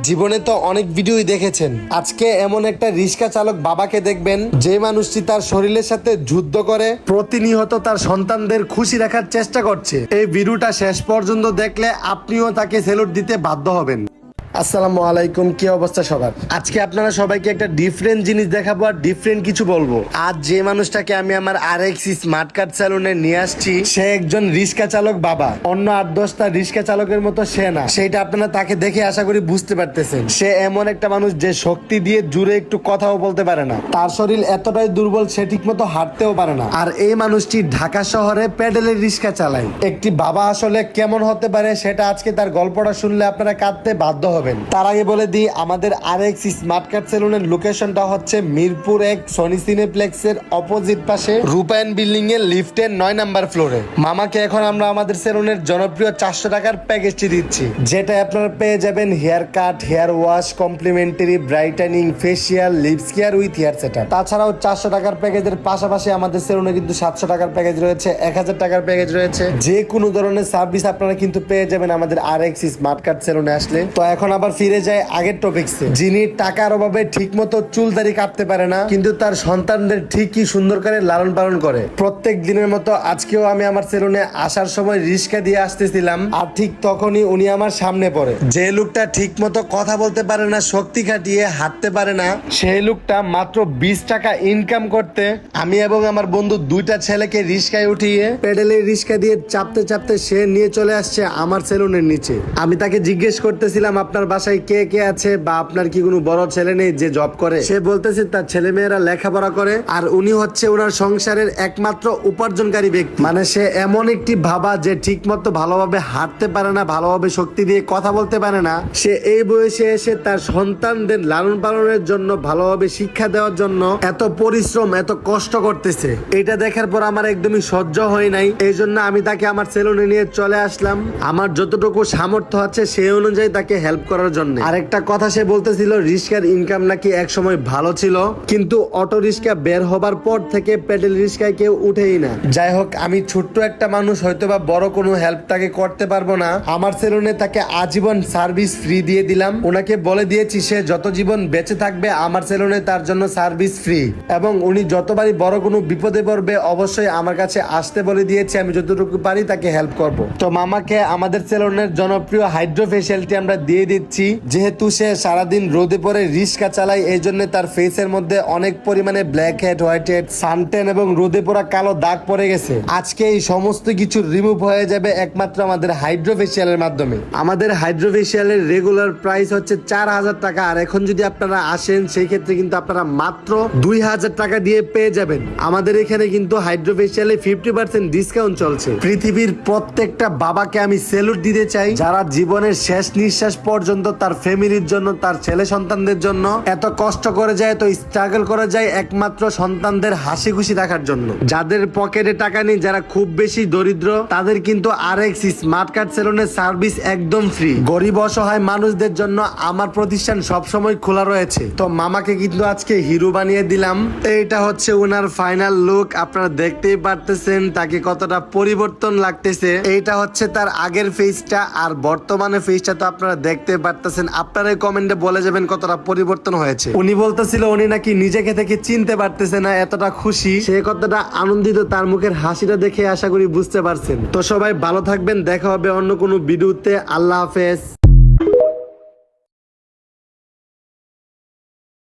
জীবনে তো অনেক ভিডিওই দেখেছেন। আজকে এমন একটা রিক্সা চালক বাবাকে দেখবেন যে মানুষটি তার শরীরের সাথে যুদ্ধ করে প্রতিনিয়ত তার সন্তানদের খুশি রাখার চেষ্টা করছে। এই ভিডিওটা শেষ পর্যন্ত দেখলে আপনিও তাকে স্যালুট দিতে বাধ্য হবেন। আসসালামু আলাইকুম, কি অবস্থা সবার? আজকে আপনারা সবাইকে একটা ডিফারেন্ট জিনিস দেখাবো আর ডিফারেন্ট কিছু বলবো। আজ যে মানুষটাকে আমি আমার RX স্মার্ট কার্ড স্যালুনে নিয়ে আসছি সে একজন রিক্সা চালক বাবা। অন্য 8-10টা রিক্সা চালকের মতো সে না। সেটা আপনারা তাকে দেখে আশা করি বুঝতে পারতেছেন। সে এমন একটা মানুষ যে শক্তি দিয়ে জুড়ে একটু কথাও বলতে পারে না। তার শরীর এতটাই দুর্বল সে ঠিক মতো হাঁটতেও পারে না। আর এই মানুষটি ঢাকা শহরে প্যাডেলের রিক্সা চালায়। একটি বাবা আসলে কেমন হতে পারে সেটা আজকে তার গল্পটা শুনলে আপনারা কাঁদতে বাধ্য হবেন। তার আগে বলে দিই, আমাদের RX স্মার্ট কার্ড সেলুনের লোকেশনটা হচ্ছে মিরপুর 1 সনি সিনেপ্লেক্সের অপোজিট পাশে রূপায়ণ বিল্ডিং এর লিফটের 9 নাম্বার ফ্লোরে। মামাকে এখন আমরা আমাদের সেলুনের জনপ্রিয় 400 টাকার প্যাকেজটি দিচ্ছি, যেটা আপনারা পেয়ে যাবেন hair cut, hair wash, complimentary brightening, facial, lips care with hair setup. তাছাড়াও 400 টাকার প্যাকেজের পাশাপাশি আমাদের সেলুনে কিন্তু 700 টাকার প্যাকেজ রয়েছে, 1000 টাকার প্যাকেজ রয়েছে। যে কোনো ধরনের সার্ভিস আপনারা কিন্তু পেয়ে যাবেন আমাদের RX স্মার্ট কার্ড সেলুনে আসলে। তো এখন আবার ফিরে যায় আগের টপিকসে। যিনি টাকার অভাবে ঠিক মতো চুল দাড়ি কাটতে পারে না কিন্তু তার সন্তানদের ঠিকই সুন্দর করে লালন পালন করে। প্রত্যেক দিনের মতো আজকেও আমি আমার সেলুনে আসার সময় রিক্সা দিয়ে আসতেছিলাম আর ঠিক তখনই উনি আমার সামনে পড়ে। যে লোকটা ঠিক মতো কথা বলতে পারে না, শক্তি খাটিয়ে হাঁটতে পারে না, সেই লোকটা মাত্র 20 টাকা ইনকাম করতে আমি এবং আমার বন্ধু 2টা ছেলেকে রিক্সায় উঠিয়ে পেডেলের রিক্সা দিয়ে চাপতে চাপতে সে নিয়ে চলে আসছে আমার সেলুনের নিচে। আমি তাকে জিজ্ঞেস করতেছিলাম আপনার বাসায় কে কে আছে বা আপনার কি কোনো বড় ছেলে নেই যে জব করে? সে বলতেছে তার ছেলে মেয়েরা লেখাপড়া করে আর উনি হচ্ছে ওনার সংসারের একমাত্র উপার্জনকারী ব্যক্তি। মানে সে এমন একটি বাবা যে ঠিক মতো ভালোভাবে হাঁটতে পারে না, ভালোভাবে শক্তি দিয়ে কথা বলতে পারে না। সে এই বয়সে এসে তার সন্তানদের লালন পালনের জন্য, ভালোভাবে শিক্ষা দেওয়ার জন্য এত পরিশ্রম, এত কষ্ট করতেছে। এটা দেখার পর আমার একদমই সহ্য হয় নাই। এই জন্য আমি তাকে আমার সেলুনে নিয়ে চলে আসলাম আমার যতটুকু সামর্থ্য আছে সেই অনুযায়ী তাকে হেল্প করার জন্য। আরেকটা কথা সে বলতেছিল রিক্সার ইনকাম নাকি এক সময় ভালো ছিল, কিন্তু অটো রিক্সা বের হবার পর থেকে প্যাডেল রিক্সায় কেউ উঠেই না। যাই হোক, আমি ছোট্ট একটা মানুষ, হয়তোবা বড় কোনো হেল্প তাকে করতে পারবো না। আমার সেলুনে তাকে আজীবন সার্ভিস ফ্রি দিয়ে দিলাম। ওনাকে বলে দিয়েছি সে যত জীবন বেঁচে থাকবে আমার সেলুনে তার জন্য সার্ভিস ফ্রি, এবং উনি যতবারই বড় কোনো বিপদে পড়বে অবশ্যই আমার কাছে আসতে বলে দিয়েছে। আমি যতটুকু পারি তাকে হেল্প করব। তো মামাকে আমাদের সেলুনের জনপ্রিয় হাইড্রো ফেসিয়ালটি আমরা দিয়ে দিচ্ছি। যেহেতু সে সারাদিন রোদে পরে রিক্সা চালায় এই জন্য তার ফেসের মধ্যে অনেক পরিমাণে black head, white head, suntan এবং রোদে পড়া কালো দাগ পড়ে গেছে। আজকে এই সমস্ত কিছু রিমুভ হয়ে যাবে একমাত্র আমাদের হাইড্রো ফেসিয়ালের মাধ্যমে। আমাদের হাইড্রো ফেসিয়ালের রেগুলার প্রাইস হচ্ছে 4000 টাকা, আর এখন যদি আপনারা আসেন সেই ক্ষেত্রে কিন্তু আপনারা মাত্র 2000 টাকা দিয়ে পেয়ে যাবেন। আমাদের এখানে কিন্তু হাইড্রো ফেসিয়ালে 50% ডিসকাউন্ট চলছে। পৃথিবীর প্রত্যেকটা বাবাকে আমি স্যালুট দিতে চাই যারা জীবনের শেষ নিঃশ্বাস পর্যন্ত তার ফ্যামিলির জন্য, তার ছেলে সন্তানদের জন্য এত কষ্ট করে যায়, এত স্ট্রাগল করে যায় একমাত্র সন্তানদের হাসি খুশি রাখার জন্য। যাদের পকেটে টাকা নেই, যারা খুব বেশি দরিদ্র, তাদের কিন্তু RX স্মার্ট কার্ড সেলুনের সার্ভিস একদম ফ্রি। গরিব অসহায় মানুষদের জন্য আমার প্রতিষ্ঠান সবসময় খোলা রয়েছে। তো মামাকে কিন্তু আজকে হিরো বানিয়ে দিলাম। এইটা হচ্ছে ওনার ফাইনাল লুক। আপনারা দেখতেই পারতেছেন তাকে কতটা পরিবর্তন লাগতেছে। এইটা হচ্ছে তার আগের ফেসটা আর বর্তমানে ফেসটা তো আপনারা দেখতে পারতেছেন। আপনারা কমেন্টে বলে যাবেন কতটা পরিবর্তন হয়েছে। উনি বলতেছিল উনি নাকি নিজেকে থেকে চিনতে পারতেছে না, এতটা খুশি, সে কতটা আনন্দিত তার মুখের হাসিটা দেখে আশা করি বুঝতে পারছেন। তো সবাই ভালো থাকবেন, দেখা হবে অন্য কোনো ভিডিওতে। আল্লাহ হাফেজ।